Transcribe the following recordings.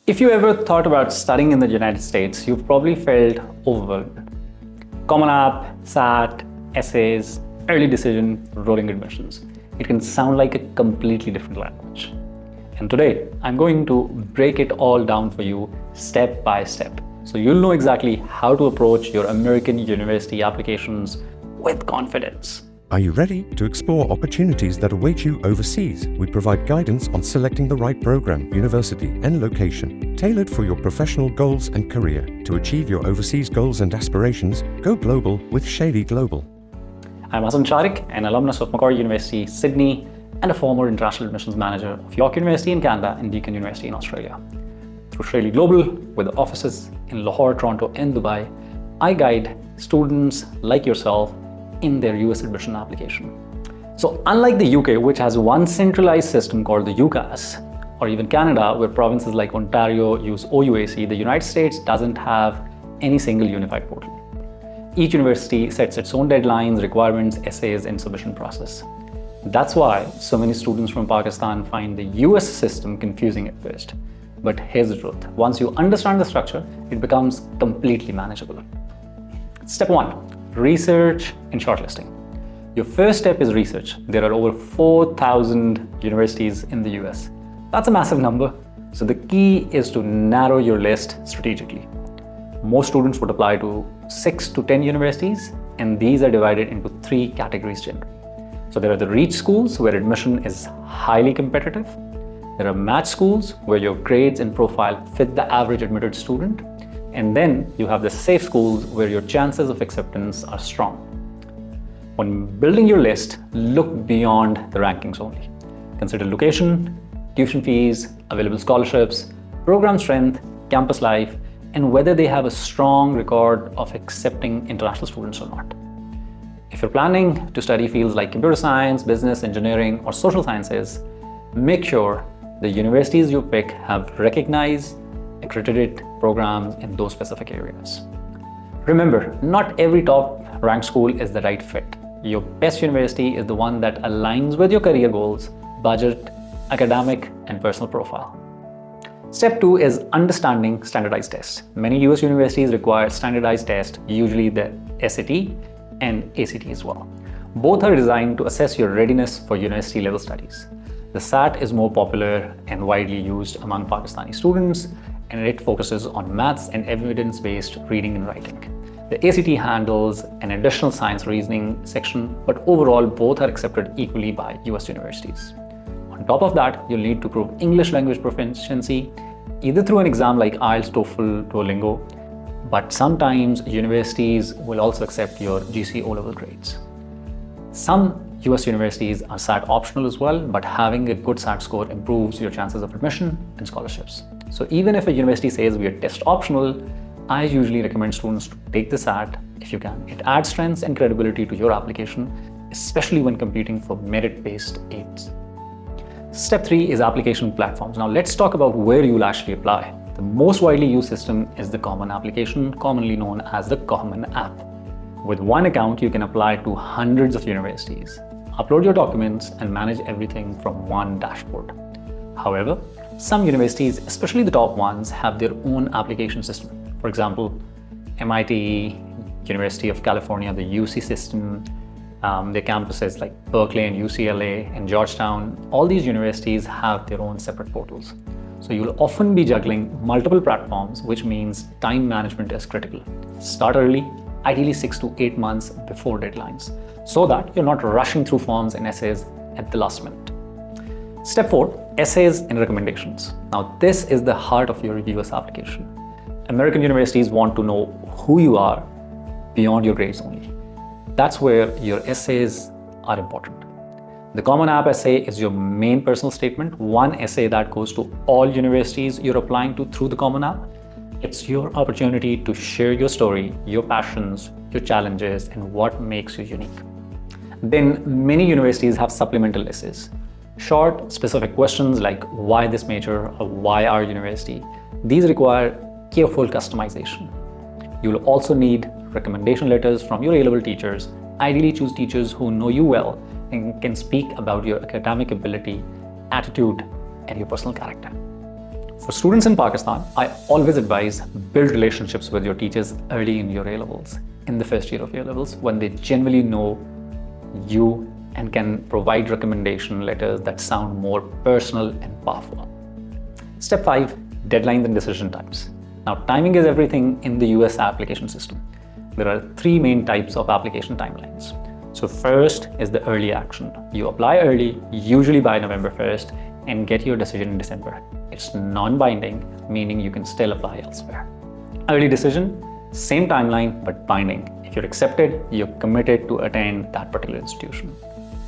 If you ever thought about studying in the United States, you've probably felt overwhelmed. Common App, SAT, essays, early decision, rolling admissions. It can sound like a completely different language. And today, I'm going to break it all down for you step by step, so you'll know exactly how to approach your American university applications with confidence. Are you ready to explore opportunities that await you overseas? We provide guidance on selecting the right program, university, and location, tailored for your professional goals and career. To achieve your overseas goals and aspirations, go global with Shalee Global. I'm Hasan Sharik, an alumnus of Macquarie University, Sydney, and a former international admissions manager of York University in Canada and Deakin University in Australia. Through Shalee Global, with offices in Lahore, Toronto, and Dubai, I guide students like yourself in their US admission application. So unlike the UK, which has one centralized system called the UCAS, or even Canada, where provinces like Ontario use OUAC, the United States doesn't have any single unified portal. Each university sets its own deadlines, requirements, essays, and submission process. That's why so many students from Pakistan find the US system confusing at first. But here's the truth. Once you understand the structure, it becomes completely manageable. Step 1. Research and shortlisting. Your first step is research. There are over 4,000 universities in the US. That's a massive number. So the key is to narrow your list strategically. Most students would apply to 6 to 10 universities, and these are divided into 3 categories generally. So there are the reach schools where admission is highly competitive. There are match schools where your grades and profile fit the average admitted student. And then you have the safe schools where your chances of acceptance are strong. When building your list, look beyond the rankings only. Consider location, tuition fees, available scholarships, program strength, campus life, and whether they have a strong record of accepting international students or not. If you're planning to study fields like computer science, business, engineering, or social sciences, make sure the universities you pick have recognized, accredited programs in those specific areas. Remember, not every top-ranked school is the right fit. Your best university is the one that aligns with your career goals, budget, academic, and personal profile. Step 2 is understanding standardized tests. Many US universities require standardized tests, usually the SAT and ACT as well. Both are designed to assess your readiness for university-level studies. The SAT is more popular and widely used among Pakistani students, and it focuses on maths and evidence-based reading and writing. The ACT handles an additional science reasoning section, but overall both are accepted equally by US universities. On top of that, you'll need to prove English language proficiency, either through an exam like IELTS, TOEFL, Duolingo, but sometimes universities will also accept your GC O-level grades. Some US universities are SAT optional as well, but having a good SAT score improves your chances of admission and scholarships. So even if a university says we are test optional, I usually recommend students to take the SAT if you can. It adds strength and credibility to your application, especially when competing for merit-based aids. Step 3 is application platforms. Now let's talk about where you'll actually apply. The most widely used system is the Common Application, commonly known as the Common App. With one account, you can apply to hundreds of universities, upload your documents, and manage everything from one dashboard. However, some universities, especially the top ones, have their own application system. For example, MIT, University of California, the UC system, their campuses like Berkeley and UCLA and Georgetown, all these universities have their own separate portals. So you'll often be juggling multiple platforms, which means time management is critical. Start early, ideally 6 to 8 months before deadlines, so that you're not rushing through forms and essays at the last minute. Step 4, essays and recommendations. Now this is the heart of your US application. American universities want to know who you are beyond your grades only. That's where your essays are important. The Common App essay is your main personal statement, one essay that goes to all universities you're applying to through the Common App. It's your opportunity to share your story, your passions, your challenges, and what makes you unique. Then many universities have supplemental essays. Short, specific questions like why this major or why our university. These require careful customization. You will also need recommendation letters from your A-level teachers. Ideally choose teachers who know you well and can speak about your academic ability, attitude, and your personal character. For students in Pakistan, I always advise build relationships with your teachers early in your A-levels, in the first year of A-levels, when they genuinely know you and can provide recommendation letters that sound more personal and powerful. Step 5, deadlines and decision times. Now, timing is everything in the US application system. There are 3 main types of application timelines. So first is the early action. You apply early, usually by November 1st, and get your decision in December. It's non-binding, meaning you can still apply elsewhere. Early decision, same timeline, but binding. If you're accepted, you're committed to attend that particular institution.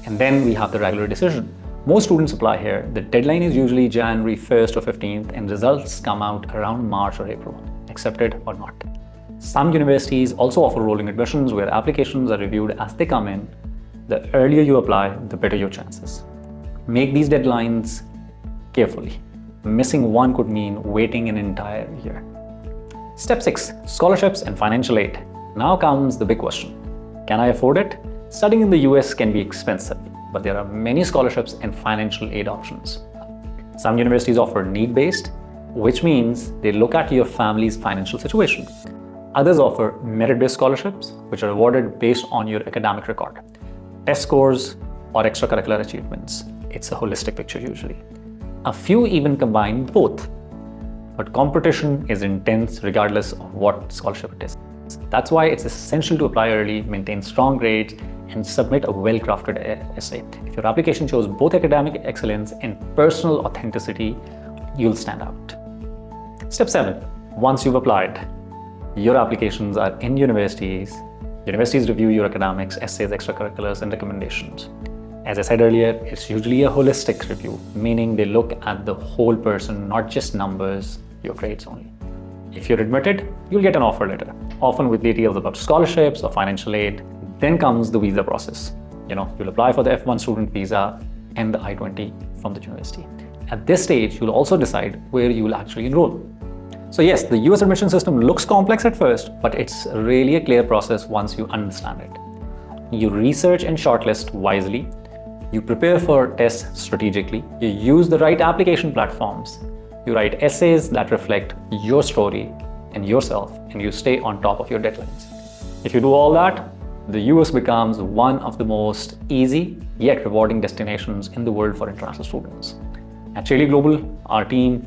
And then we have the regular decision. Most students apply here. The deadline is usually January 1st or 15th, and results come out around March or April, accepted or not. Some universities also offer rolling admissions where applications are reviewed as they come in. The earlier you apply, the better your chances. Make these deadlines carefully. Missing one could mean waiting an entire year. Step 6, scholarships and financial aid. Now comes the big question. Can I afford it? Studying in the US can be expensive, but there are many scholarships and financial aid options. Some universities offer need-based, which means they look at your family's financial situation. Others offer merit-based scholarships, which are awarded based on your academic record, test scores, or extracurricular achievements. It's a holistic picture usually. A few even combine both, but competition is intense regardless of what scholarship it is. That's why it's essential to apply early, maintain strong grades, and submit a well-crafted essay. If your application shows both academic excellence and personal authenticity, you'll stand out. Step 7, once you've applied, your applications are in universities. Universities review your academics, essays, extracurriculars, and recommendations. As I said earlier, it's usually a holistic review, meaning they look at the whole person, not just numbers, your grades only. If you're admitted, you'll get an offer letter, often with details about scholarships or financial aid. Then comes the visa process. You'll apply for the F1 student visa and the I-20 from the university. At this stage, you'll also decide where you will actually enroll. So yes, the US admission system looks complex at first, but it's really a clear process once you understand it. You research and shortlist wisely. You prepare for tests strategically. You use the right application platforms. You write essays that reflect your story and yourself, and you stay on top of your deadlines. If you do all that, the US becomes one of the most easy yet rewarding destinations in the world for international students. At Shalee Global, our team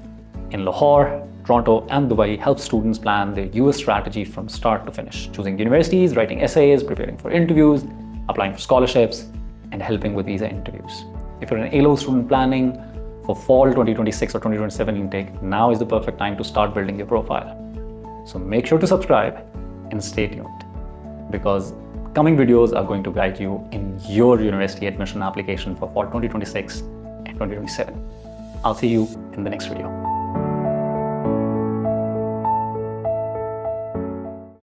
in Lahore, Toronto, and Dubai helps students plan their US strategy from start to finish, choosing universities, writing essays, preparing for interviews, applying for scholarships, and helping with visa interviews. If you're an A-level student planning for fall 2026 or 2027 intake, now is the perfect time to start building your profile. So make sure to subscribe and stay tuned, because coming videos are going to guide you in your university admission application for fall 2026 and 2027. I'll see you in the next video.